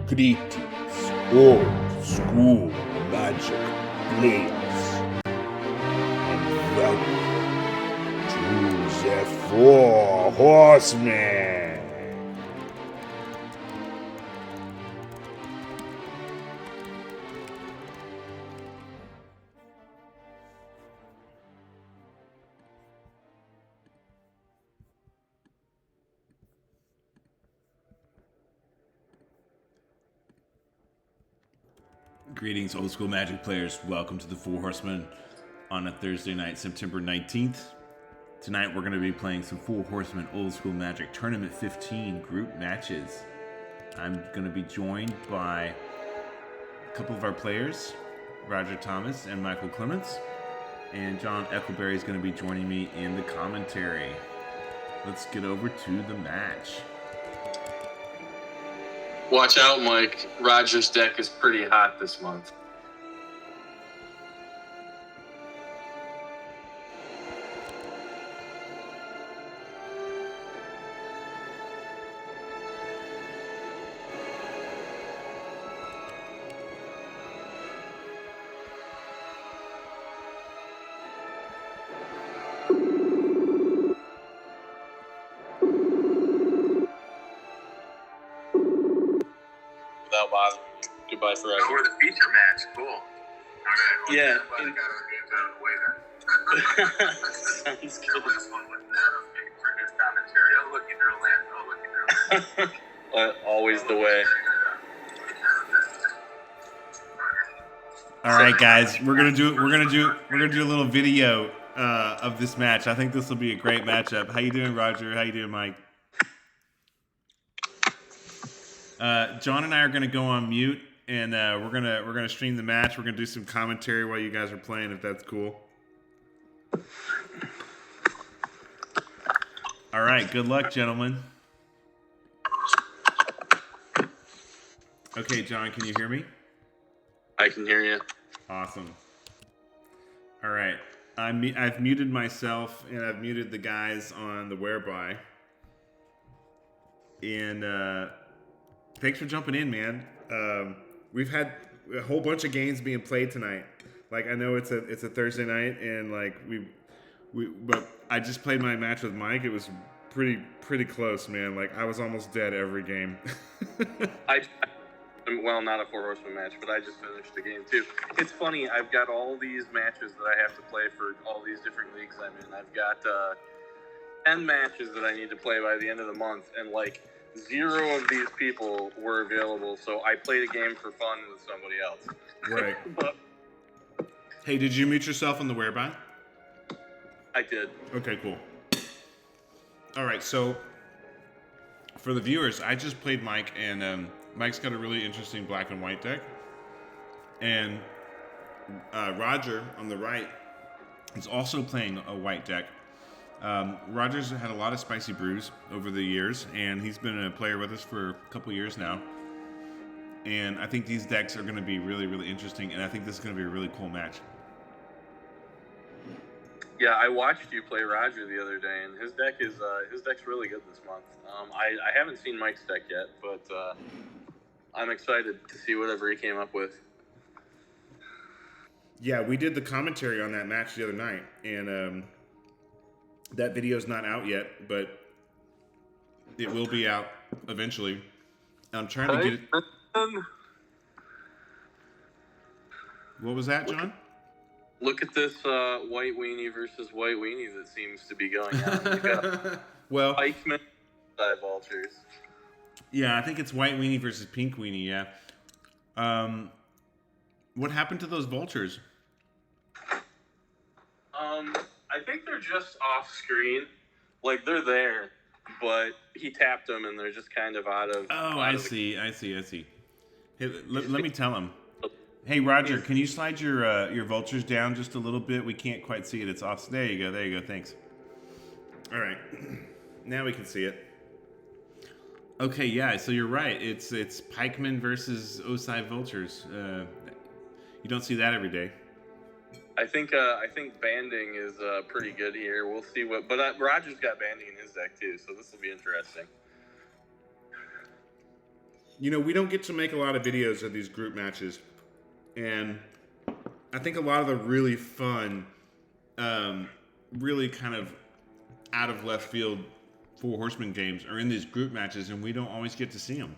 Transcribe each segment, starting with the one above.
Greetings, old school magic players, and welcome to the Four Horsemen. Greetings, old school magic players. Welcome to the Four Horsemen on a Thursday night, September 19th. Tonight we're going to be playing some Four Horsemen Old School Magic Tournament 15 group matches. I'm going to be joined by a couple of our players, Roger Thomas and Michael Clements, and John Eccleberry is going to be joining me in the commentary. Let's get over to the match. Watch out, Mike. Roger's deck is pretty hot this month. Without bothering. Goodbye forever. Oh, we're the feature match. Cool. Okay. Yeah. Sounds good. This one with Adam for his commentary. Oh, look, you drew land. Oh, look, you drew land. Always the way. All right, guys, we're gonna do a little video of this match. I think this will be a great matchup. How you doing, Roger? How you doing, Mike? John and I are gonna go on mute, and we're gonna stream the match. We're gonna do some commentary while you guys are playing, if that's cool. All right, good luck, gentlemen. Okay, John, can you hear me? I can hear you. Awesome. All right, I've muted myself, and I've muted the guys on the whereby. And thanks for jumping in, man. We've had a whole bunch of games being played tonight. Like, I know it's a Thursday night, and like but I just played my match with Mike. It was pretty close, man. Like, I was almost dead every game. Well, not a Four Horsemen match, but I just finished the game too. It's funny, I've got all these matches that I have to play for all these different leagues I'm in. I've got 10 matches that I need to play by the end of the month, and like 0 of these people were available, so I played a game for fun with somebody else. Right. But Hey, did you mute yourself on the whereby? I did. Okay, cool. All right, so for the viewers, I just played Mike, and Mike's got a really interesting black and white deck. And Roger, on the right, is also playing a white deck. Roger's had a lot of spicy brews over the years, and he's been a player with us for a couple years now. And I think these decks are going to be really, really interesting, and I think this is going to be a really cool match. Yeah, I watched you play Roger the other day, and his deck's really good this month. I haven't seen Mike's deck yet, but I'm excited to see whatever he came up with. Yeah, we did the commentary on that match the other night, and that video's not out yet, but it will be out eventually. I'm trying to get it. What was that, John? Look at this white weenie versus white weenie that seems to be going on. You got Well, Pikemen, vultures. yeah, I think it's white weenie versus pink weenie, yeah. What happened to those vultures? I think they're just off screen. Like, they're there, but he tapped them and they're just kind of out of... Oh, I see. Hey, let me tell him. Hey, Roger, can you slide your vultures down just a little bit? We can't quite see it. It's off. There you go. Thanks. All right. Now we can see it. Okay, yeah, so you're right. It's pikemen versus Osai vultures. You don't see that every day. I think banding is pretty good here. We'll see what... But Roger's got banding in his deck, too, so this will be interesting. you know, we don't get to make a lot of videos of these group matches, and I think a lot of the really fun, really kind of out of left field Four Horsemen games are in these group matches, and we don't always get to see them.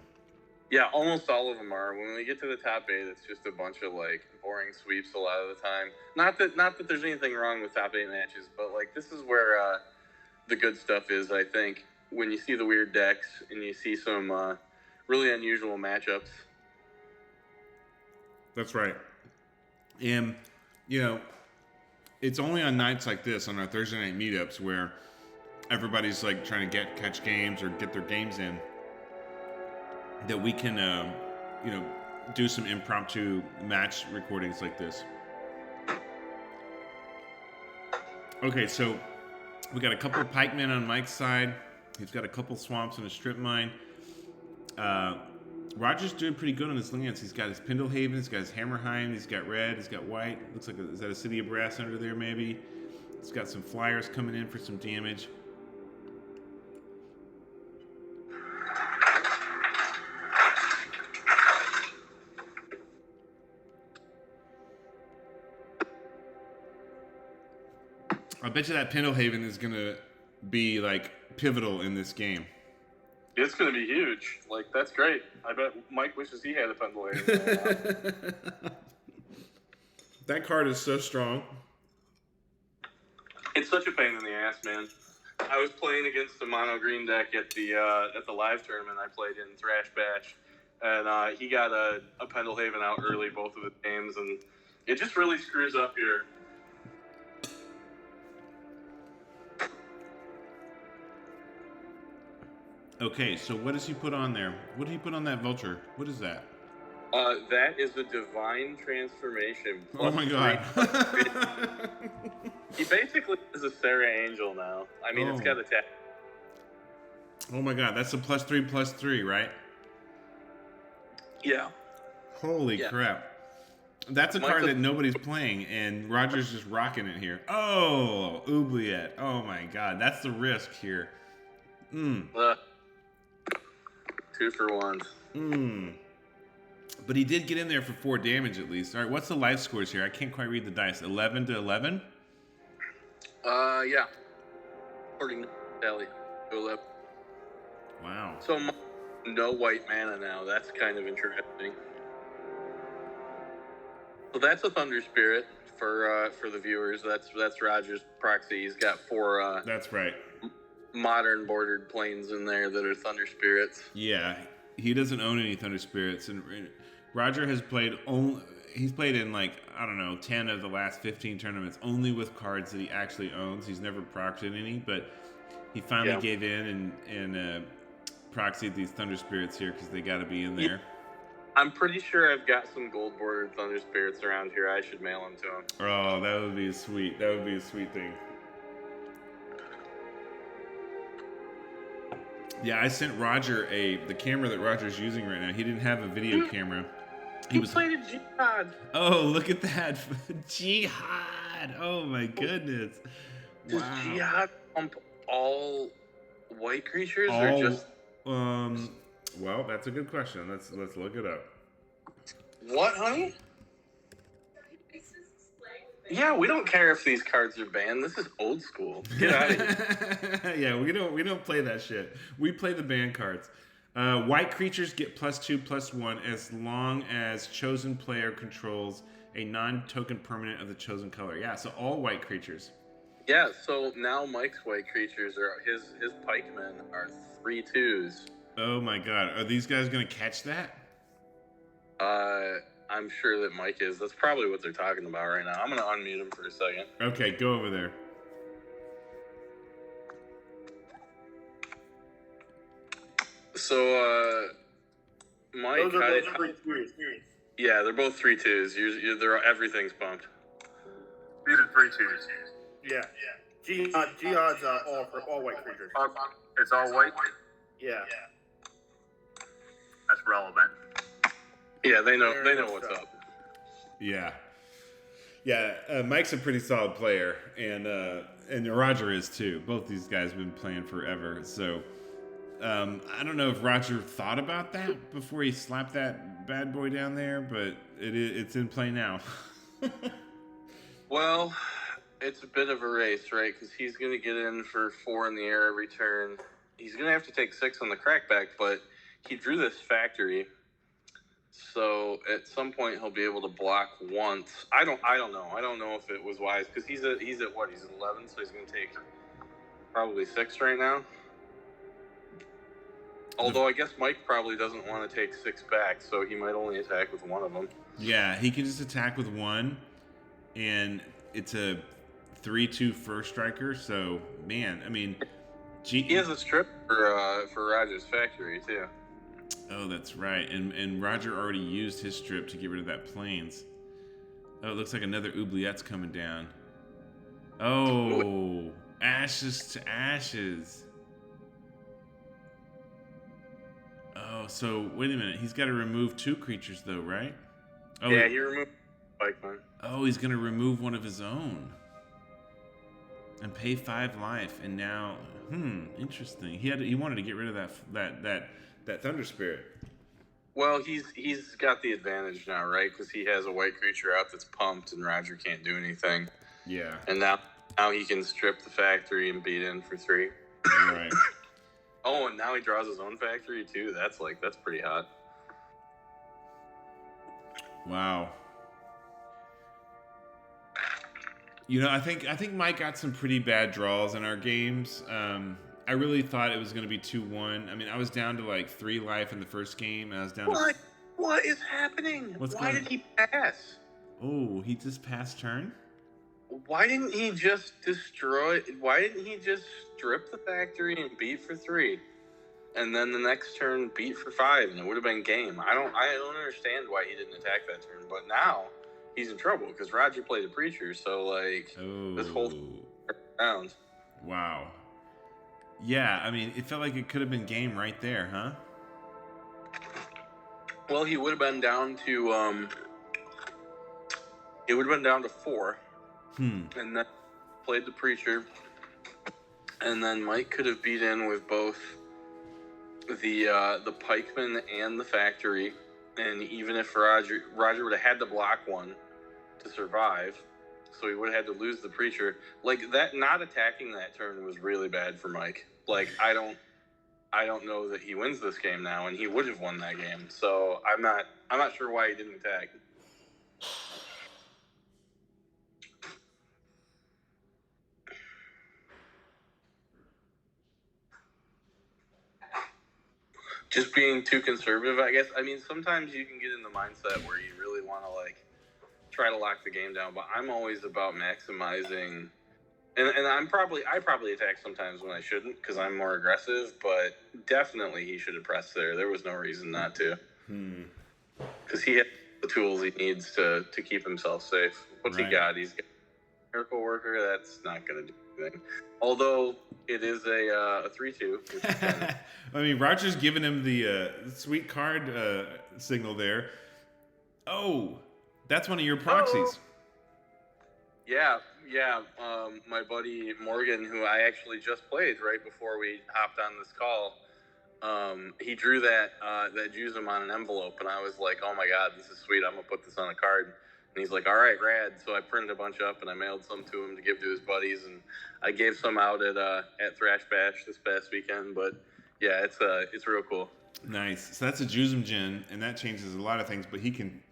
Yeah, almost all of them are. When we get to the top 8, it's just a bunch of like boring sweeps a lot of the time. Not that there's anything wrong with top 8 matches, but like this is where the good stuff is. I think when you see the weird decks and you see some really unusual matchups. That's right. And you know, it's only on nights like this, on our Thursday night meetups, where everybody's like trying to catch games or get their games in, that we can, you know, do some impromptu match recordings like this. Okay, so we got a couple of pikemen on Mike's side. He's got a couple swamps and a strip mine. Roger's doing pretty good on his lands. He's got his Pendlehaven, he's got his Hammerheim, he's got red, he's got white. Looks like, is that a City of Brass under there maybe? He's got some flyers coming in for some damage. I bet you that Pendlehaven is going to be, like, pivotal in this game. It's going to be huge. Like, that's great. I bet Mike wishes he had a Pendlehaven. That card is so strong. It's such a pain in the ass, man. I was playing against a mono green deck at the live tournament I played in Thrash Batch, and he got a Pendlehaven out early both of the games, and it just really screws up your... Okay, so what does he put on there? What did he put on that vulture? What is that? That is a divine transformation. Oh my god. He basically is a Sarah Angel now. I mean, It's got a tap. Oh my god, that's a +3/+3, right? Yeah. Holy crap. That's a card that nobody's playing, and Roger's just rocking it here. Oh, Oubliette. Oh my god, that's the risk here. 2 for 1. But he did get in there for 4 damage at least. All right, what's the life scores here? I can't quite read the dice. 11 to 11? Yeah. According to Tally. Wow. So no white mana now. That's kind of interesting. So that's a Thunder Spirit for the viewers. That's Roger's proxy. He's got 4. That's right. Modern bordered planes in there that are Thunder Spirits. Yeah, he doesn't own any Thunder Spirits, and Roger has played he's played in like, I don't know, 10 of the last 15 tournaments only with cards that he actually owns. He's never proxied any, but he finally gave in and proxied these Thunder Spirits here because they got to be in there. Yeah. I'm pretty sure I've got some gold bordered Thunder Spirits around here. I should mail them to him. Oh, that would be sweet. That would be a sweet thing. Yeah, I sent Roger the camera that Roger's using right now. He didn't have a video camera. He played a Jihad. Oh, look at that. Jihad. Oh, my goodness. Does Jihad pump all white creatures or just... Well, that's a good question. Let's look it up. What, honey? Yeah, we don't care if these cards are banned. This is old school. Get out of here. Yeah, we don't play that shit. We play the banned cards. White creatures get +2/+1 as long as chosen player controls a non-token permanent of the chosen color. Yeah, so all white creatures. Yeah, so now Mike's white creatures are his pikemen are 3/2s. Oh my god, are these guys gonna catch that? I'm sure that Mike is. That's probably what they're talking about right now. I'm going to unmute him for a second. Okay, go over there. So, Mike... Those are both 3/2s. Yeah, they're both 3/2s. Everything's pumped. These are 3/2s. Yeah. Jihad's all white creatures. It's all white? Yeah. That's relevant. Yeah, they know what's up. Yeah. Mike's a pretty solid player, and Roger is too. Both these guys have been playing forever. So, I don't know if Roger thought about that before he slapped that bad boy down there, but it's in play now. Well, it's a bit of a race, right? Because he's going to get in for 4 in the air every turn. He's going to have to take 6 on the crackback, but he drew this factory, so at some point he'll be able to block once. I don't know. I don't know if it was wise because he's at what? He's at 11, so he's going to take probably 6 right now. Although I guess Mike probably doesn't want to take 6 back, so he might only attack with one of them. Yeah, he can just attack with one, and it's a 3/2 first striker. So man, I mean, he has a strip for Roger's factory too. Oh, that's right. And Roger already used his strip to get rid of that plains. Oh, it looks like another oubliette's coming down. Oh, ashes to ashes. Oh, so wait a minute. He's got to remove 2 creatures though, right? Oh, yeah, he removed Pikeman. Oh, he's going to remove one of his own. And pay 5 life. And now, interesting. He wanted to get rid of that Thunder Spirit. Well, he's got the advantage now, right? Because he has a white creature out that's pumped, and Roger can't do anything. Yeah. And now he can strip the factory and beat in for 3. Right. Oh, and now he draws his own factory too. That's pretty hot. Wow. You know, I think Mike got some pretty bad draws in our games. I really thought it was going to be 2-1. I mean, I was down to like 3 life in the first game, and I was down. What is happening? Why did he pass? Oh, he just passed turn? Why didn't he just destroy? Why didn't he just strip the factory and beat for 3, and then the next turn beat for 5, and it would have been game? I don't understand why he didn't attack that turn, but now he's in trouble because Roger played a preacher, so like this whole round. Wow. Yeah, I mean, it felt like it could have been game right there, huh? Well, he would have been down to 4. And then played the preacher. And then Mike could have beat in with both the pikeman and the factory. And even if Roger would have had to block one to survive, so he would have had to lose the preacher. Like that, not attacking that turn was really bad for Mike. Like I don't know that he wins this game now, and he would have won that game. So I'm not sure why he didn't attack. Just being too conservative, I guess. I mean, sometimes you can get in the mindset where you really want to like try to lock the game down, but I'm always about maximizing. And I probably attack sometimes when I shouldn't because I'm more aggressive, but definitely he should have pressed there. There was no reason not to. Because he has the tools he needs to keep himself safe. What's he got? He's got a Miracle Worker. That's not going to do anything. Although it is a 3/2. I mean, Roger's giving him the sweet card signal there. Oh, that's one of your proxies. Yeah. My buddy Morgan, who I actually just played right before we hopped on this call, he drew that Jusum on an envelope, and I was like, oh my god, this is sweet. I'm gonna put this on a card. And he's like, all right, rad. So I printed a bunch up and I mailed some to him to give to his buddies, and I gave some out at Thrash Bash this past weekend. But yeah, it's real cool. Nice. So that's a Jusum Djinn, and that changes a lot of things. But he can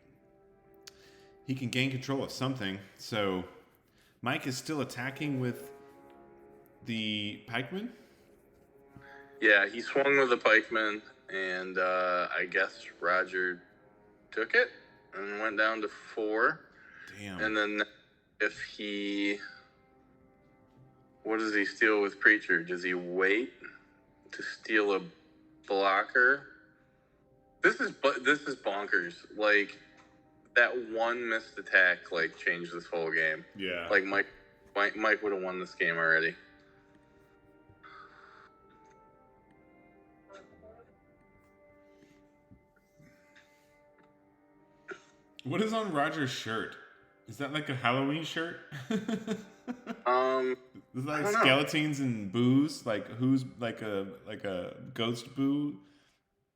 gain control of something. So Mike is still attacking with the pikeman. Yeah, he swung with the pikeman, and I guess Roger took it and went down to 4. Damn. And then what does he steal with Preacher? Does he wait to steal a blocker? This is bonkers. Like, that one missed attack, like, changed this whole game. Yeah. Like, Mike would have won this game already. What is on Roger's shirt? Is that like a Halloween shirt? It's like skeletons and boos. Like who's like a ghost boo?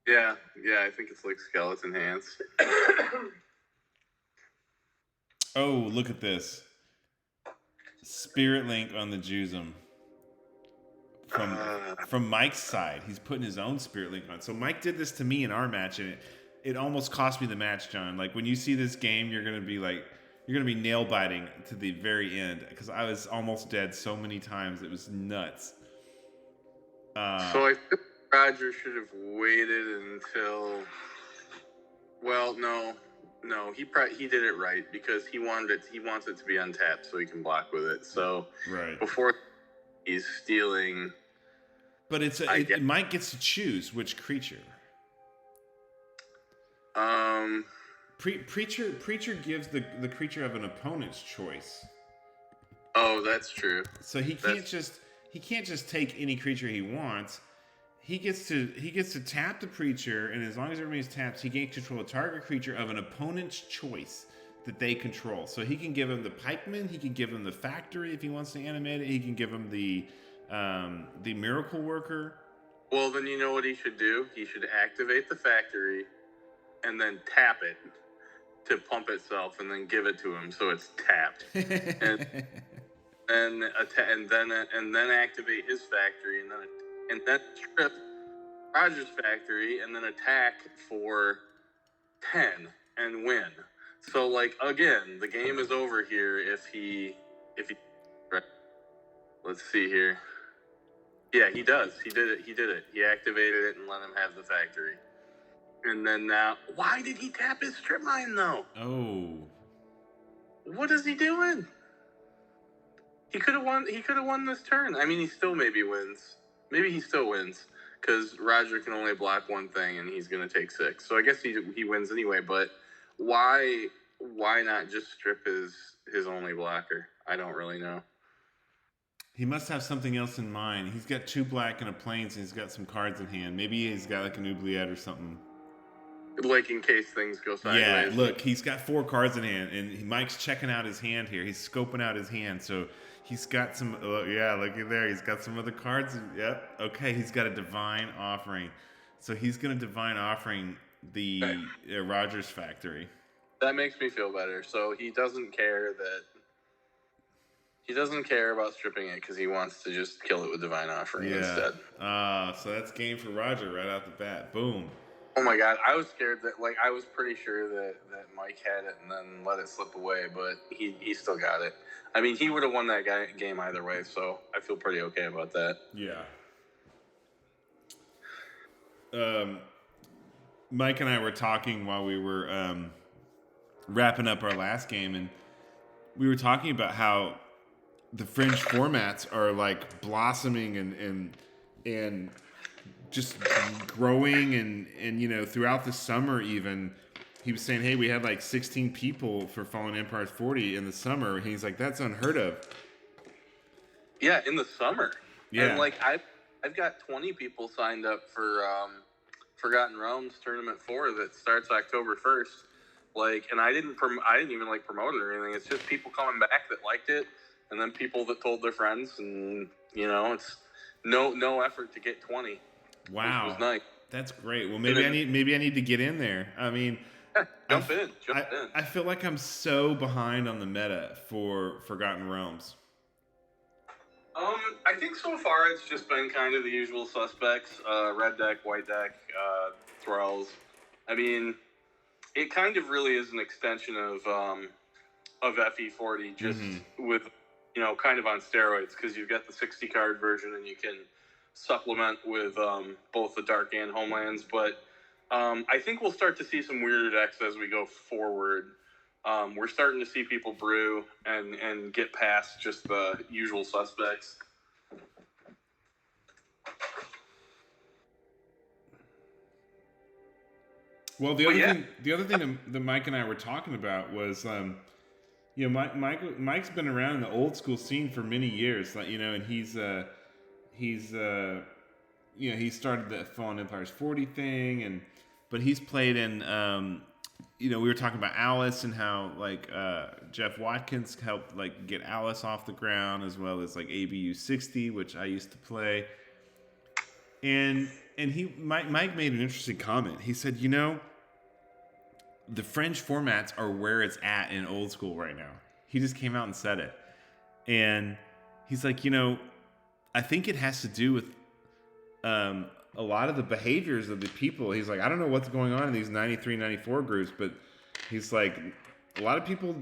Yeah, I think it's like skeleton hands. Oh, look at this. Spirit Link on the Juzum. From Mike's side. He's putting his own Spirit Link on. So Mike did this to me in our match, and it almost cost me the match, John. Like when you see this game, you're gonna be nail biting to the very end, because I was almost dead so many times. It was nuts. So I think Roger should have waited until. Well, no, he did it right, because he wants it to be untapped so he can block with it. So right before he's stealing. But Mike gets to choose which creature. Preacher gives the creature of an opponent's choice. Oh, that's true. So he can't just take any creature he wants. He gets to tap the preacher, and as long as it remains tapped, he can control a target creature of an opponent's choice that they control. So he can give him the pikeman, he can give him the factory if he wants to animate it, he can give him the miracle worker. Well, then you know what he should do? He should activate the factory and then tap it to pump itself, and then give it to him so it's tapped. and then activate his factory, and then strip Roger's factory, and then attack for 10 and win. So, like, again, the game is over here if he right. Let's see here. Yeah, he does. He did it. He activated it and let him have the factory. And then now, why did he tap his strip mine though? Oh. What is he doing? He could have won this turn. I mean, he still maybe wins. Maybe he still wins, because Roger can only block one thing, and he's going to take 6. So I guess he wins anyway. But why not just strip his only blocker? I don't really know. He must have something else in mind. He's got 2 black and a plains, and he's got some cards in hand. Maybe he's got like an oubliette or something. Like in case things go sideways. Yeah, look, he's got 4 cards in hand, and Mike's checking out his hand here. He's scoping out his hand, so he's got some. Yeah, look at there. He's got some other cards. Yep. Okay, he's got a divine offering, so he's gonna divine offering the Rogers factory. That makes me feel better. So he doesn't care about stripping it, because he wants to just kill it with divine offering instead. So that's game for Roger right out the bat. Boom. Oh my god, I was scared that, like, I was pretty sure that Mike had it and then let it slip away, but he still got it. I mean, he would have won that game either way, so I feel pretty okay about that. Yeah. Mike and I were talking while we were wrapping up our last game, and we were talking about how the fringe formats are like blossoming and just growing, and throughout the summer. Even he was saying, hey, we had like 16 people for Fallen Empires 40 in the summer. He's like, that's unheard of. Yeah, in the summer. Yeah. And like I've got 20 people signed up for Forgotten Realms Tournament 4 that starts October 1st. Like, and I didn't even like promote it or anything. It's just people coming back that liked it, and then people that told their friends, and it's no effort to get 20. Wow, which was nice. That's great. Well, maybe I need to get in there. I mean, jump in. I feel like I'm so behind on the meta for Forgotten Realms. I think so far it's just been kind of the usual suspects: red deck, white deck, thralls. I mean, it kind of really is an extension of FE40, just with kind of on steroids, because you've got the 60 card version, and you can supplement with both the dark and homelands. But I think we'll start to see some weirder decks as we go forward. We're starting to see people brew and get past just the usual suspects. Well, the other thing that Mike and I were talking about was, Mike's been around in the old school scene for many years, and he started the Fallen Empires 40 thing, but he's played in we were talking about Alice and how like Jeff Watkins helped like get Alice off the ground, as well as like ABU 60, which I used to play. And Mike made an interesting comment. He said, the French formats are where it's at in old school right now. He just came out and said it. And he's like, I think it has to do with a lot of the behaviors of the people. He's like, I don't know what's going on in these 93, 94 groups, but he's like, a lot of people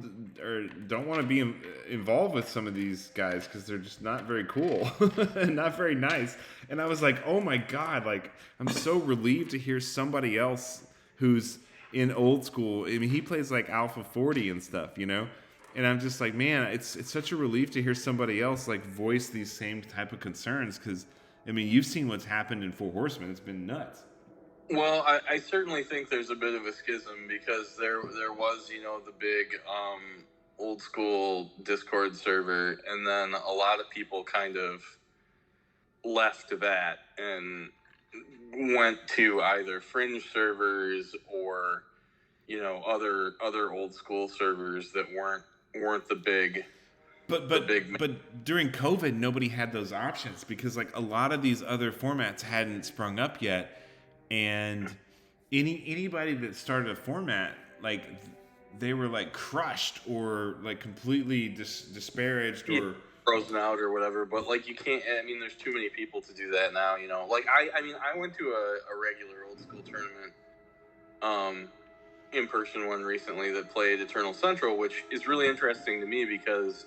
don't want to be involved with some of these guys because they're just not very cool and not very nice. And I was like, oh my God, like, I'm so relieved to hear somebody else who's in old school. I mean, he plays like Alpha 40 and stuff, And I'm just like, man, it's such a relief to hear somebody else like voice these same type of concerns, because, I mean, you've seen what's happened in Four Horsemen. It's been nuts. Well, I certainly think there's a bit of a schism, because there was, the big old school Discord server, and then a lot of people kind of left that and went to either fringe servers or, other old school servers that weren't the big. But during COVID, nobody had those options, because like a lot of these other formats hadn't sprung up yet. And anybody that started a format, like, they were like crushed or like completely disparaged or frozen out or whatever. But like, you can't. I mean, there's too many people to do that now. Like I went to a regular old school tournament, in-person one recently that played Eternal Central, which is really interesting to me, because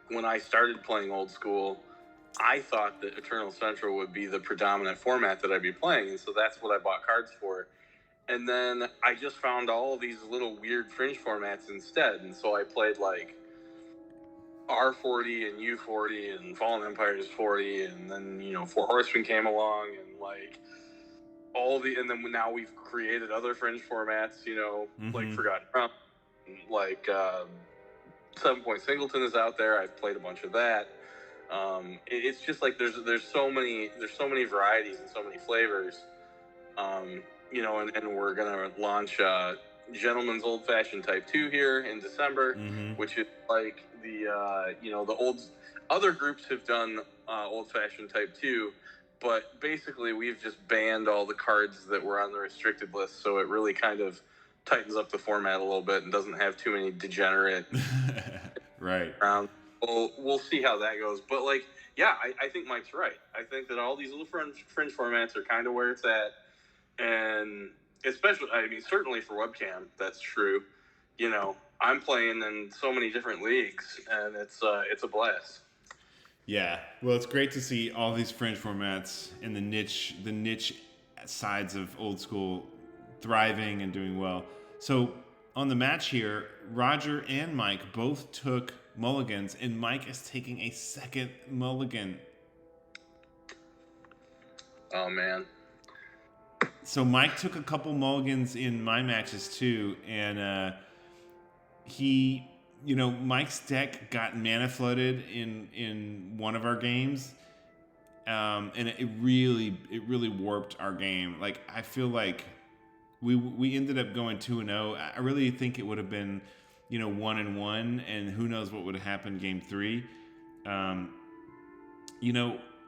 when I started playing old school, I thought that Eternal Central would be the predominant format that I'd be playing, and so that's what I bought cards for. And then I just found all these little weird fringe formats instead, and so I played like R40 and U40 and Fallen Empires 40, and then Four Horsemen came along, and like and then now we've created other fringe formats, like Forgotten Realms, like 7-Point Singleton is out there. I've played a bunch of that. It's just like there's so many varieties and so many flavors, and we're gonna launch Gentleman's Old Fashioned Type 2 here in December, which is like the old other groups have done Old Fashioned Type 2, but basically we've just banned all the cards that were on the restricted list, so it really kind of tightens up the format a little bit and doesn't have too many degenerate right around. We'll see how that goes. But, like, yeah, I think Mike's right. I think that all these little fringe formats are kind of where it's at. And especially, I mean, certainly for webcam, that's true. I'm playing in so many different leagues, and it's a blast. Yeah. Well, it's great to see all these fringe formats and the niche sides of old school thriving and doing well. So on the match here, Roger and Mike both took mulligans, and Mike is taking a second mulligan. Oh, man. So Mike took a couple mulligans in my matches too, and Mike's deck got mana flooded in one of our games, and it really warped our game. Like, I feel like we ended up going 2-0. I really think it would have been 1-1, and who knows what would have happened game 3.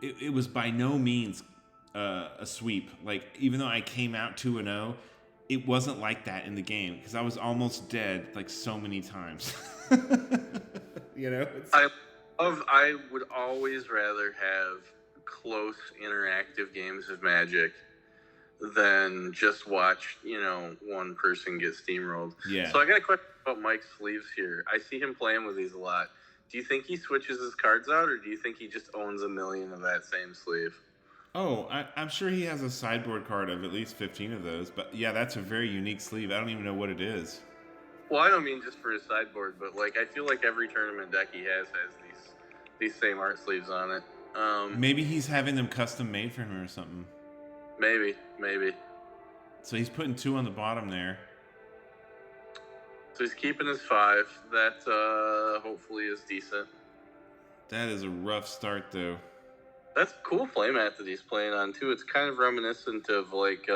It was by no means a sweep. Like, even though I came out 2-0, it wasn't like that in the game, because I was almost dead like so many times. I would always rather have close interactive games of Magic than just watch one person get steamrolled. Yeah. So I got a question about Mike's sleeves here. I see him playing with these a lot. Do you think he switches his cards out, or do you think he just owns a million of that same sleeve? Oh, I'm sure he has a sideboard card of at least 15 of those. But yeah, that's a very unique sleeve. I don't even know what it is. Well, I don't mean just for his sideboard, but like, I feel like every tournament deck he has these same art sleeves on it. Maybe he's having them custom made for him or something. Maybe. So he's putting 2 on the bottom there. So he's keeping his 5. That hopefully is decent. That is a rough start, though. That's a cool playmat that he's playing on too. It's kind of reminiscent of like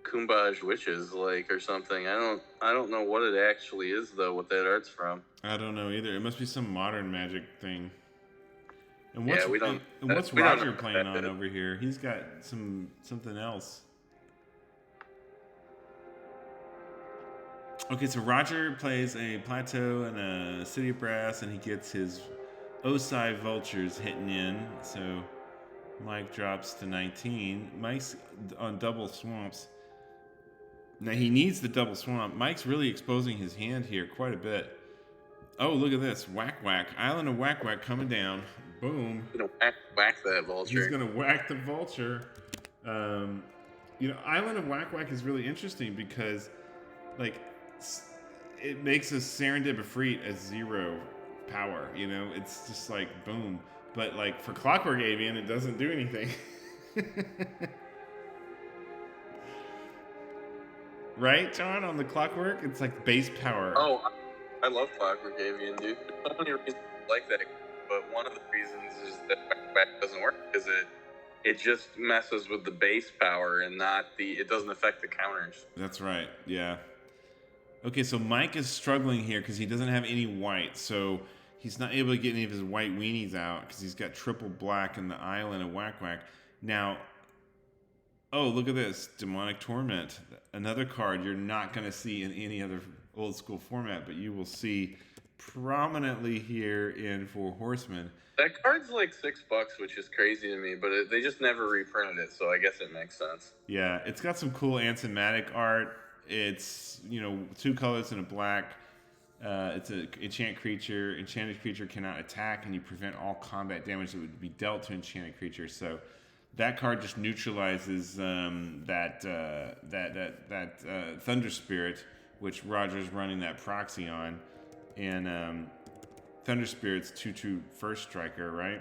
Kumbaj Witches, like, or something. I don't know what it actually is, though, what that art's from. I don't know either. It must be some modern magic thing. And Yeah, we don't. And what's we don't Roger know what playing that on is. over here? He's got something else. Okay, so Roger plays a Plateau and a City of Brass, and he gets his Osai Vultures hitting in. So Mike drops to 19. Mike's on double swamps. Now he needs the double swamp. Mike's really exposing his hand here quite a bit. Oh, look at this. Whack whack. Island of Whack Whack coming down. Boom. He's gonna whack that vulture. He's going to whack the vulture. Island of Whack Whack is really interesting because, like, it makes a Serendip Efreet as 0 power. It's just like, boom. But, like, for Clockwork Avian, it doesn't do anything. Right, John? On the Clockwork? It's like base power. Oh, I love Clockwork Avian, dude. There's so many reasons I like that, but one of the reasons is that back doesn't work because it just messes with the base power and it doesn't affect the counters. That's right, yeah. Okay, so Mike is struggling here because he doesn't have any white, so he's not able to get any of his white weenies out because he's got triple black in the Island of Whack Whack. Now, oh, look at this. Demonic Torment. Another card you're not going to see in any other old school format, but you will see prominently here in Four Horsemen. That card's like $6, which is crazy to me, but they just never reprinted it, so I guess it makes sense. Yeah, it's got some cool anthematic art. It's, 2 colors and a black. It's an enchanted creature. Enchanted creature cannot attack, and you prevent all combat damage that would be dealt to enchanted creatures. So that card just neutralizes that Thunder Spirit, which Roger's running that proxy on, and Thunder Spirit's 2/2 first striker, right?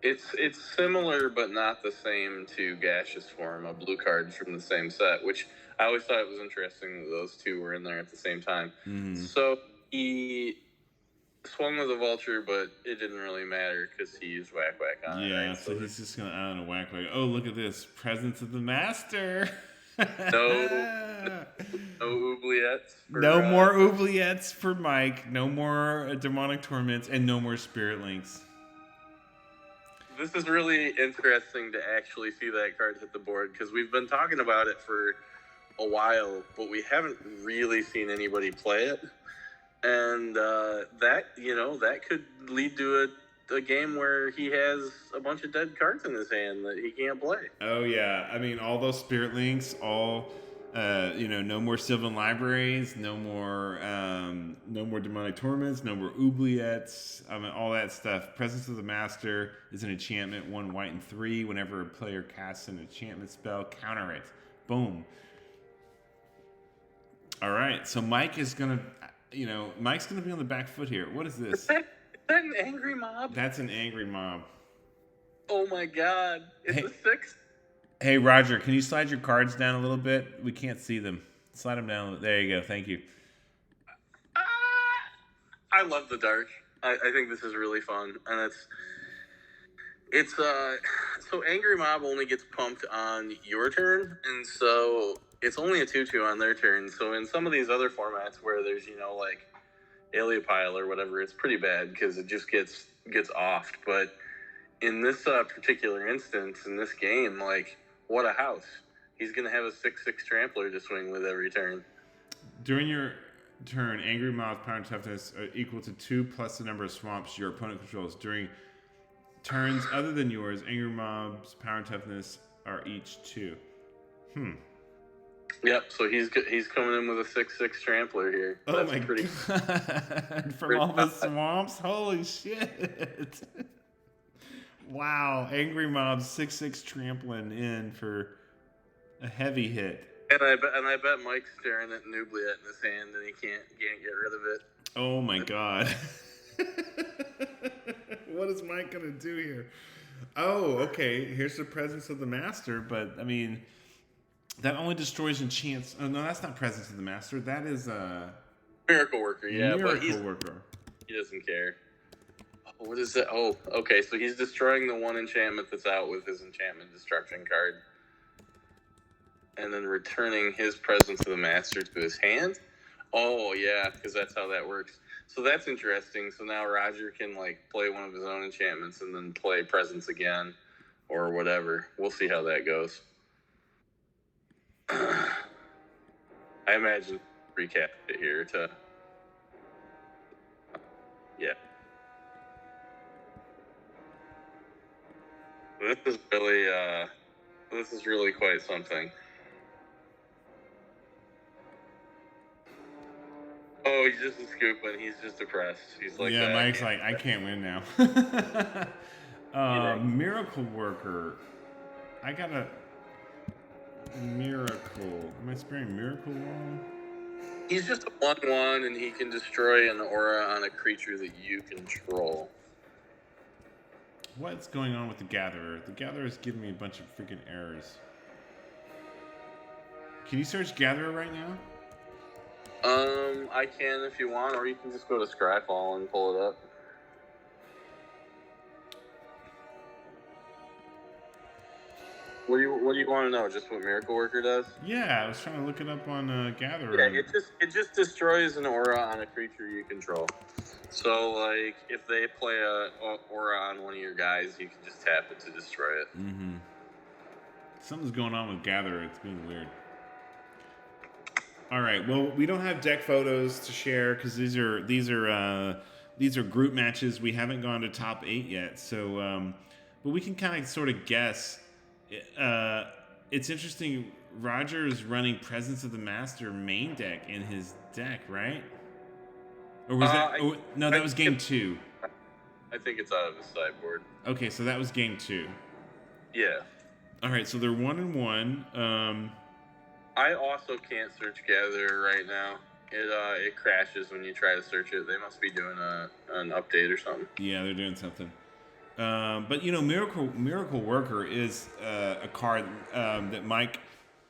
It's similar, but not the same to Gaseous Form, a blue card from the same set, which I always thought it was interesting that those two were in there at the same time. Mm-hmm. So he swung with a vulture, but it didn't really matter because he used Whack Whack on it. Yeah, right? so he's just going to out on a Whack Whack. Oh, look at this. Presence of the Master. No oubliettes. No more oubliettes for Mike. No more demonic torments, and no more spirit links. This is really interesting to actually see that card hit the board because we've been talking about it for a while, but we haven't really seen anybody play it. And that could lead to a game where he has a bunch of dead cards in his hand that he can't play. Oh yeah, I mean all those spirit links, all no more Sylvan Libraries, no more demonic torments, no more oubliettes. I mean all that stuff. Presence of the Master is an enchantment, 1 white and 3. Whenever a player casts an enchantment spell, counter it. Boom. All right, so Mike is gonna, Mike's gonna be on the back foot here. What is this? Is that an angry mob? That's an angry mob. Oh my god. It's a 6. Hey, Roger, can you slide your cards down a little bit? We can't see them. Slide them down a little. There you go. Thank you. I love the dark. I think this is really fun. And so Angry Mob only gets pumped on your turn, and so it's only a 2/2 on their turn. So in some of these other formats where there's, like Aliapile or whatever, it's pretty bad because it just gets offed. But in this particular instance, in this game, like, what a house. He's going to have a 6/6 trampler to swing with every turn. During your turn, Angry Mob's power and toughness are equal to 2 plus the number of swamps your opponent controls. During turns other than yours, Angry Mob's power and toughness are each 2. Yep, so he's coming in with a 6/6 trampler here. Oh my god. From all the swamps? Holy shit. Wow, Angry Mob's 6/6 trampling in for a heavy hit. And I bet Mike's staring at an oubliette in his hand and he can't get rid of it. Oh my god. What is Mike gonna do here? Oh, okay. Here's the Presence of the Master, but I mean, that only destroys enchants. Oh no, that's not Presence of the Master. That is Miracle Worker. Yeah, Miracle Worker. He doesn't care. What is that? Oh, okay. So he's destroying the 1 enchantment that's out with his enchantment destruction card. and then returning his Presence of the Master to his hand. Oh, yeah, because that's how that works. So that's interesting. So now Roger can, like, play one of his own enchantments and then play Presence again or whatever. We'll see how that goes. I imagine recap it here to... Yeah. This is really quite something. Oh, he's just a scoop, and he's just depressed. He's like, yeah, Mike's like, I can't win now. Miracle Worker. I got a Miracle. Am I spraying Miracle wrong? He's just a 1/1, and he can destroy an aura on a creature that you control. What's going on with the Gatherer? The Gatherer is giving me a bunch of freaking errors. Can you search Gatherer right now? I can if you want, or you can just go to Scryfall and pull it up. What do you want to know? Just what Miracle Worker does? Yeah, I was trying to look it up on Gatherer. Yeah, it just destroys an aura on a creature you control. So, like, if they play a aura on one of your guys, you can just tap it to destroy it. Mm-hmm. Something's going on with Gatherer. It's being weird. All right. Well, we don't have deck photos to share because these are group matches. We haven't gone to top 8 yet. So, but we can kind of sort of guess. It's interesting. Roger is running Presence of the Master main deck in his deck, right? Or was no, that was game 2. I think it's out of his sideboard. Okay, so that was game 2. Yeah. All right, so they're 1-1. I also can't search Gatherer right now. It crashes when you try to search it. They must be doing an update or something. Yeah, they're doing something. But you know, Miracle Worker is a card that Mike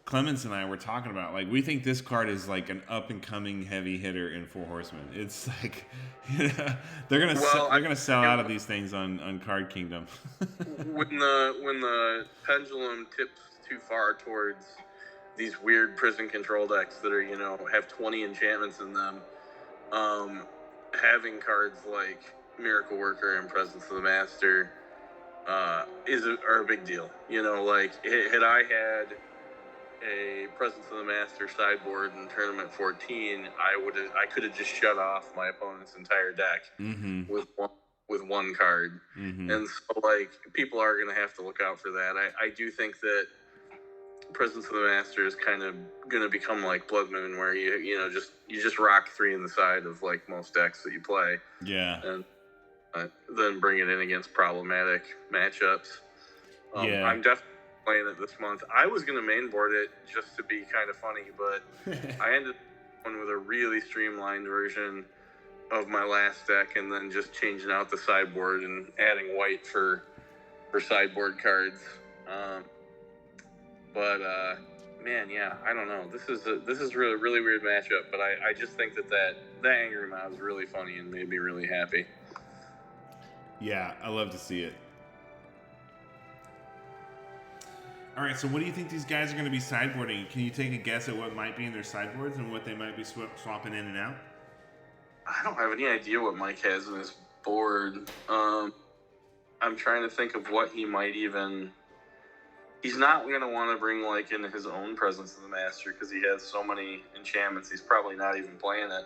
Clemens and I were talking about. Like, we think this card is like an up and coming heavy hitter in Four Horsemen. It's like, you know, they're gonna sell out of these things on Card Kingdom. when the pendulum tips too far towards these weird prison control decks that are, you know, have 20 enchantments in them, having cards like Miracle Worker and Presence of the Master are a big deal. You know, like, had I had a Presence of the Master sideboard in Tournament 14, I could have just shut off my opponent's entire deck with one card. Mm-hmm. And so, like, people are going to have to look out for that. I do think that Presence of the Master is kind of going to become like Blood Moon, where you just rock 3 in the side of like most decks that you play. Yeah. And then bring it in against problematic matchups. Yeah. I'm definitely playing it this month. I was going to mainboard it just to be kind of funny, but I ended up going with a really streamlined version of my last deck, and then just changing out the sideboard and adding white for sideboard cards. But man, yeah, I don't know. This is really, really weird matchup, but I just think that Angry Mob is really funny and made me really happy. Yeah, I love to see it. All right, so what do you think these guys are going to be sideboarding? Can you take a guess at what might be in their sideboards and what they might be swapping in and out? I don't have any idea what Mike has in his board. I'm trying to think of what he might even... He's not going to want to bring, like, in his own Presence of the Master because he has so many enchantments. He's probably not even playing it.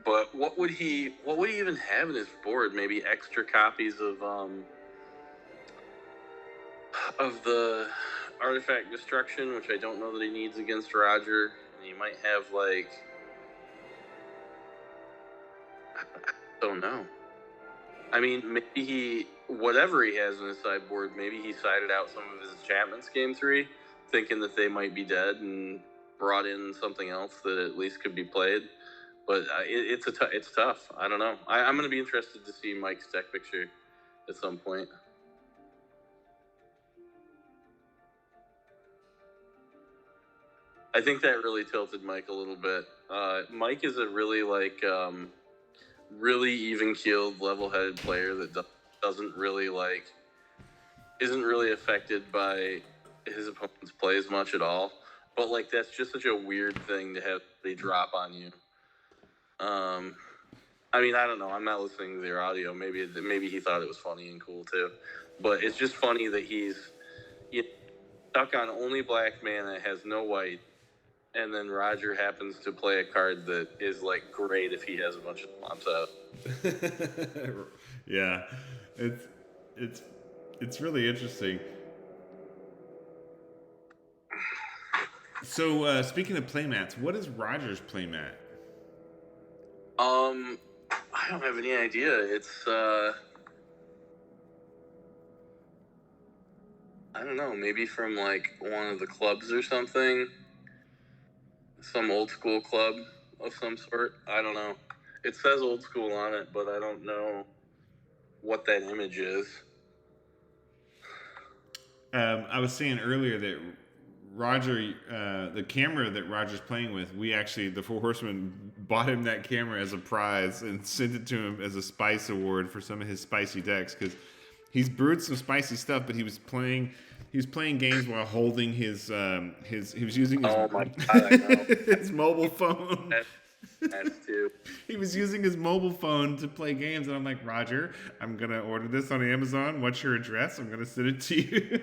But what would he even have in his board? Maybe extra copies of the Artifact Destruction, which I don't know that he needs against Roger. And he might have, like... I don't know. I mean, maybe whatever he has in his sideboard, maybe he sided out some of his enchantments game 3, thinking that they might be dead, and brought in something else that at least could be played. But it's tough. I don't know. I'm going to be interested to see Mike's deck picture at some point. I think that really tilted Mike a little bit. Mike is a really, like, really even-keeled, level-headed player that isn't really affected by his opponent's play as much at all. But like that's just such a weird thing to have they drop on you. I mean, I don't know. I'm not listening to their audio. Maybe he thought it was funny and cool too. But it's just funny that he's stuck on only black mana, has no white, and then Roger happens to play a card that is like great if he has a bunch of swamps out. Yeah, it's really interesting. So speaking of playmats, what is Roger's playmat? I don't have any idea. It's I don't know, maybe from like one of the clubs or something. Some old school club of some sort. I don't know. It says old school on it, but I don't know what that image is. I was saying earlier that Roger, the camera that Roger's playing with, the Four Horsemen bought him that camera as a prize and sent it to him as a spice award for some of his spicy decks, because he's brewed some spicy stuff, but he was playing games while holding he was using his, oh my God, I know. his mobile phone. That's too. He was using his mobile phone to play games, and I'm like, Roger, I'm gonna order this on Amazon. What's your address? I'm gonna send it to you.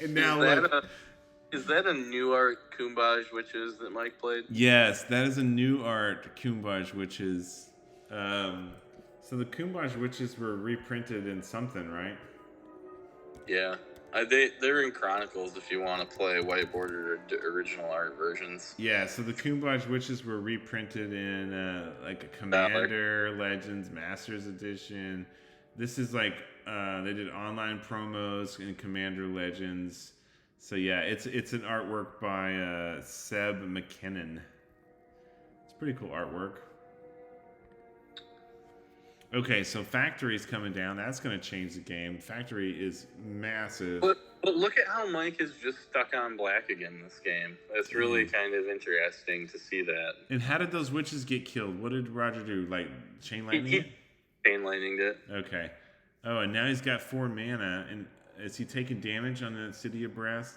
And now, is that a new art Kumbaj Witches that Mike played? Yes, that is a new art Kumbaj Witches. So the Kumbaj Witches were reprinted in something, right? Yeah. They're in Chronicles if you want to play whiteboarded or original art versions. Yeah, so the Kumbaj Witches were reprinted in like a Commander Legends Masters Edition. This is like they did online promos in Commander Legends. So yeah, it's an artwork by Seb McKinnon. It's pretty cool artwork. Okay, so Factory's coming down. That's going to change the game. Factory is massive. But look at how Mike is just stuck on black again this game. It's really kind of interesting to see that. And how did those witches get killed? What did Roger do? Like chain lightning it? Chain lightninged it. Okay. Oh, and now he's got 4 mana. And is he taking damage on the City of Brass?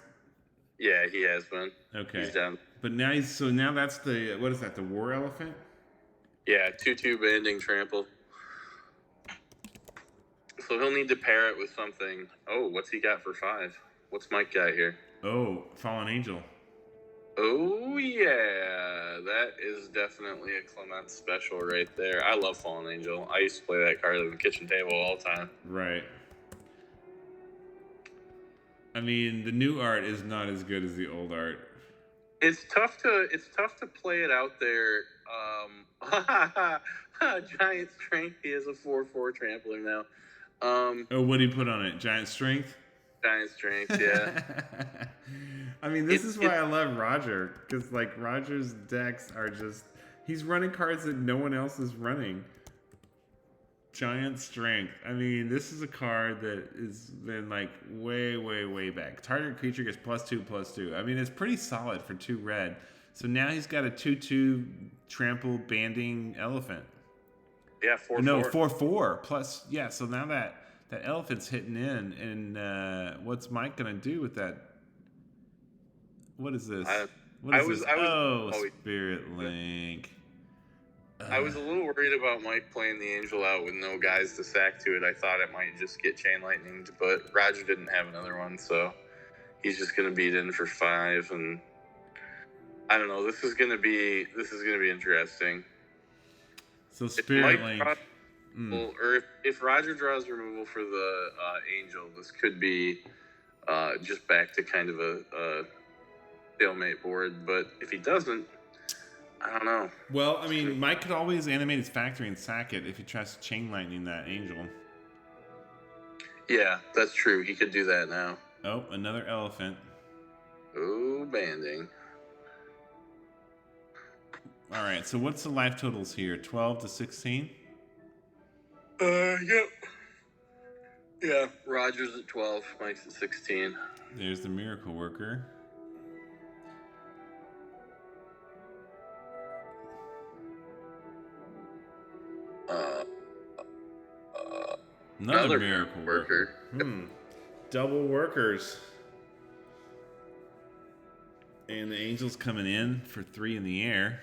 Yeah, he has been. Okay. He's down. But now now that's the, what is that, the War Elephant? Yeah, 2/2 banding trample. So he'll need to pair it with something. Oh, what's he got for 5? What's Mike got here? Oh, Fallen Angel. Oh, yeah. That is definitely a Clement special right there. I love Fallen Angel. I used to play that card on the kitchen table all the time. Right. I mean, the new art is not as good as the old art. It's tough to play it out there. Giant strength. He has a 4/4 trampler now. Oh, what did he put on it? Giant strength? Giant strength, yeah. I mean, this is why I love Roger, because like Roger's decks are just, he's running cards that no one else is running. Giant strength. I mean, this is a card that has been like way, way, way back. Target creature gets +2/+2. I mean, it's pretty solid for 2 red. So now he's got a 2/2 trample banding elephant. Yeah, 4/4. No, 4/4 plus. Yeah, so now that elephant's hitting in, and what's Mike gonna do with that? What is this? Spirit Link. I was a little worried about Mike playing the Angel out with no guys to sack to it. I thought it might just get chain lightninged, but Roger didn't have another one, so he's just gonna beat in for 5, and I don't know. This is gonna be interesting. So Spirit Link. Or if Roger draws removal for the Angel, this could be just back to kind of a stalemate board. But if he doesn't, I don't know. Well, I mean, Mike could always animate his Factory and sack it if he tries to chain lightning that Angel. Yeah, that's true. He could do that now. Oh, another elephant. Oh, banding. All right, so what's the life totals here? 12 to 16? Yep. Yeah, Roger's at 12, Mike's at 16. There's the Miracle Worker. Another Miracle Worker. Double workers. And the angel's coming in for 3 in the air.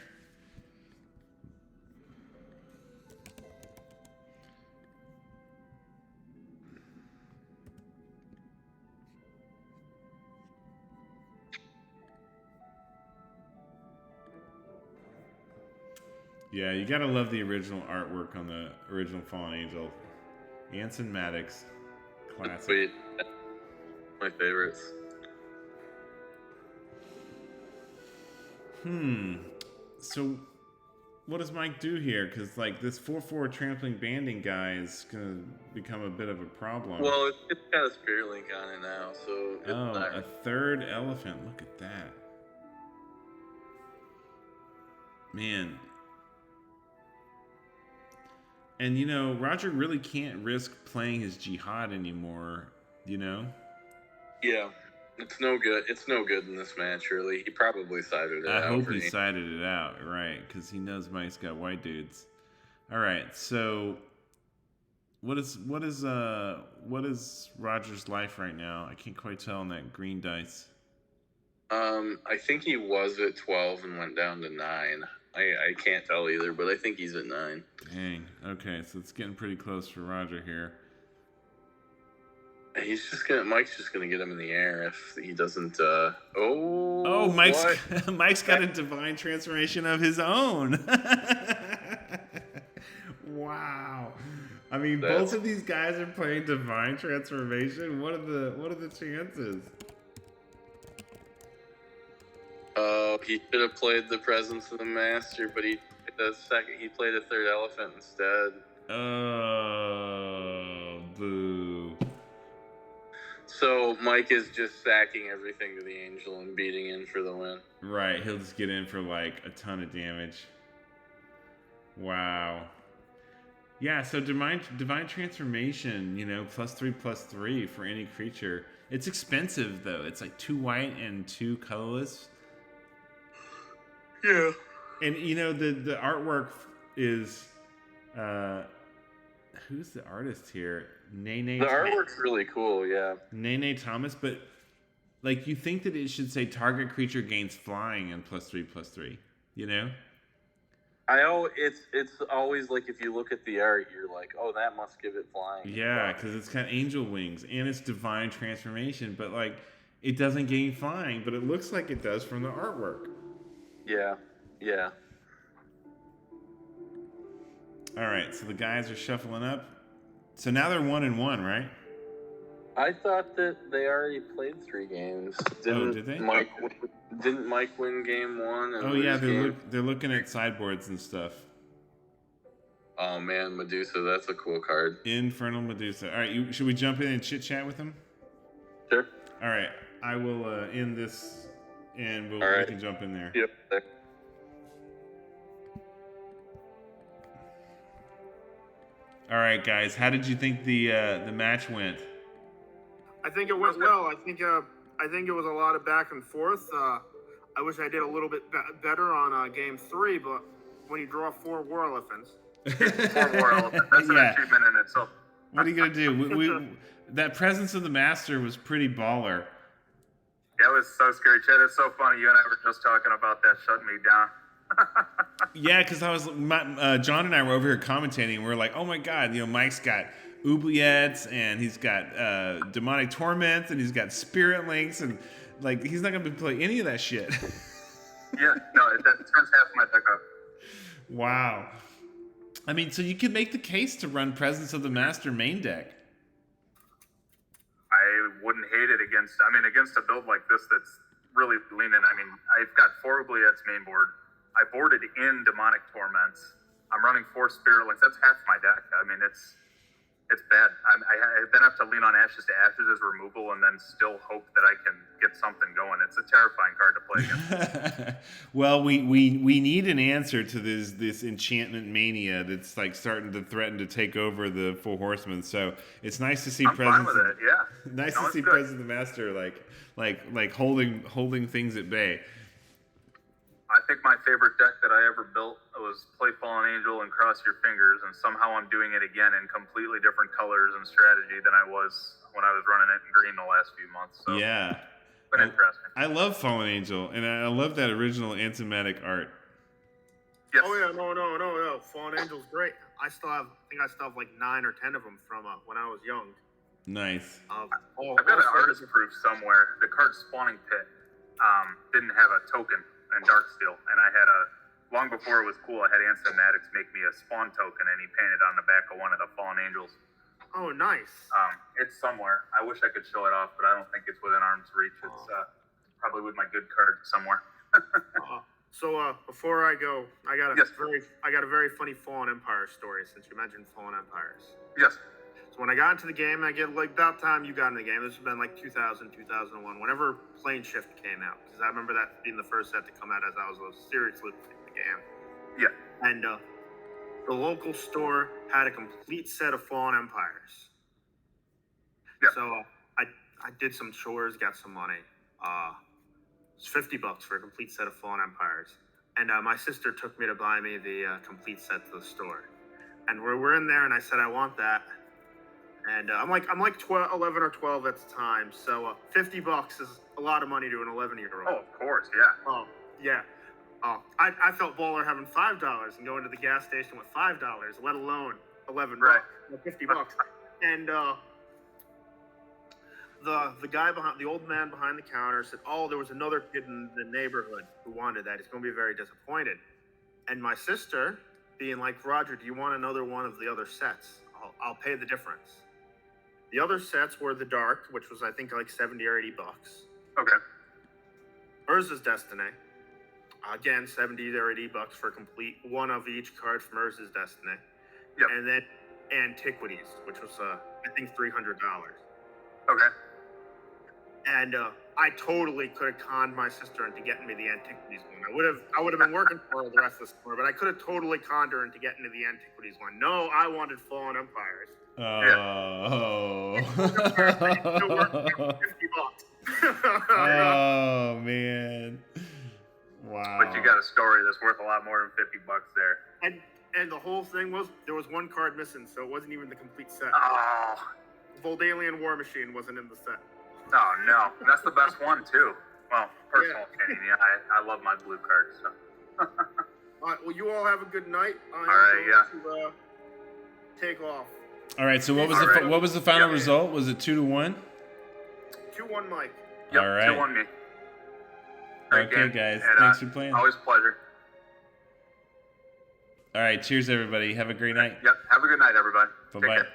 Yeah, you gotta love the original artwork on the original Fallen Angel. Anson Maddox. Classic. Sweet. My favorites. So, what does Mike do here? Because, like, this 4/4 trampling banding guy is gonna become a bit of a problem. Well, it's got a spirit link on it now, so it's not a 3rd elephant. Look at that. Man. And, you know, Roger really can't risk playing his Jihad anymore, you know? Yeah. It's no good. It's no good in this match, really. He probably sided it out. I hope he sided it out, right? Because he knows Mike's got white dudes. All right, so what is Roger's life right now? I can't quite tell on that green dice. I think he was at 12 and went down to 9. I can't tell either, but I think he's at 9. Dang. Okay, so it's getting pretty close for Roger here. Mike's just gonna get him in the air if he doesn't. Mike's got a divine transformation of his own. Wow. I mean, both of these guys are playing divine transformation. What are the chances? He should have played the Presence of the Master, but he played a 3rd elephant instead. Oh, boo. So Mike is just sacking everything to the angel and beating in for the win. Right, he'll just get in for like a ton of damage. Wow. Yeah, so divine transformation, you know, +3/+3 for any creature. It's expensive though. It's like 2 white and 2 colorless. Yeah. And you know the artwork is who's the artist here? Nene. The artwork's really cool, yeah. Nene Thomas, but like you think that it should say target creature gains flying and +3/+3, you know? It's always like if you look at the art, you're like, oh, that must give it flying. Yeah, because it's got angel wings and it's divine transformation, but like it doesn't gain flying, but it looks like it does from the artwork. Yeah, yeah. All right, so the guys are shuffling up. So now they're 1-1, right? I thought that they already played 3 games. Did they? Didn't Mike win game 1? And they're looking at sideboards and stuff. Oh man, Medusa, that's a cool card. Infernal Medusa. All right, should we jump in and chit chat with them? Sure. All right, I will end this, and we can jump in there. Yep. All right, guys, how did you think the match went? I think it went well. I think it was a lot of back and forth. I wish I did a little bit better on game 3, but when you draw 4 war elephants, 4 war elephants. That's an achievement in itself. What are you gonna do? That Presence of the Master was pretty baller. Yeah, it was so scary, Chad. It's so funny. You and I were just talking about that shutting me down. Yeah, because John and I were over here commentating, and we were like, "Oh my God, you know, Mike's got oubliettes, and he's got demonic torments, and he's got spirit links, and like he's not gonna play any of that shit." Yeah, no, that turns half my deck up. Wow. I mean, so you could make the case to run Presence of the Master main deck. I wouldn't hate it against a build like this that's really leaning. I mean, I've got 4 oubliettes main board. I boarded in demonic torments. I'm running 4 spirit links. That's half my deck. I mean, it's bad. I then have to lean on Ashes to Ashes as removal and then still hope that I can get something going. It's a terrifying card to play against. Well, we need an answer to this enchantment mania that's like starting to threaten to take over the Four Horsemen. So it's nice to see Fine with it. Yeah. Nice to see Presence of the Master like holding things at bay. I think my favorite deck that I ever built was play Fallen Angel and cross your fingers, and somehow I'm doing it again in completely different colors and strategy than I was when I was running it in green the last few months. So. Yeah. But interesting. I love Fallen Angel, and I love that original antimatic art. Yes. Oh yeah, no. Fallen Angel's great. I still have like 9 or 10 of them from when I was young. Nice. I've got an artist proof somewhere. The card Spawning Pit didn't have a token in Darksteel, and I had long before it was cool, I had Antimagics make me a spawn token, and he painted on the back of one of the Fallen Angels. Oh, nice. It's somewhere. I wish I could show it off, but I don't think it's within arm's reach. It's probably with my good card somewhere. So before I go, I got a very funny Fallen Empire story, since you mentioned Fallen Empires. Yes. So when I got into the game, I get like about time you got in the game. This has been like 2000, 2001, whenever Plane Shift came out, because I remember that being the first set to come out as I was seriously playing the game. Yeah. And the local store had a complete set of Fallen Empires. Yeah. So I did some chores, got some money. It's $50 for a complete set of Fallen Empires. And my sister took me to buy me the complete set to the store. And we're in there, and I said, I want that. And I'm like 11 or 12 at the time. So $50 is a lot of money to an 11-year-old. Oh, of course, yeah. Oh, yeah. I felt baller having $5 and going to the gas station with $5, let alone 11 Right. bucks, $50. And the guy behind, the old man behind the counter said, "Oh, there was another kid in the neighborhood who wanted that. He's going to be very disappointed." And my sister, being like, "Roger, do you want another one of the other sets? I'll pay the difference." The other sets were the Dark, which was I think like 70 or $80. Okay. Urza's Destiny, again 70 or $80 for complete one of each card from Urza's Destiny. Yep. And then Antiquities, which was I think $300. Okay. And I totally could have conned my sister into getting me the Antiquities one. I would have been working for her the rest of the summer, but I could have totally conned her into getting me the Antiquities one. No, I wanted Fallen Empires. Oh. It worked for $50. Oh man. Wow. But you got a story that's worth a lot more than $50 there. And the whole thing was there was one card missing, so it wasn't even the complete set. Oh. Voldalian War Machine wasn't in the set. Oh, no. That's the best one, too. Well, personal opinion, yeah. I love my blue cards, so. All right, well, you all have a good night. I'm going to take off. All right, so what was the final result? Was it 2-1? 2-1 Mike. Yep, all right. 2-1 me. Okay, guys. Thanks for playing. Always a pleasure. All right, cheers, everybody. Have a great night. Yep, have a good night, everybody. Bye-bye.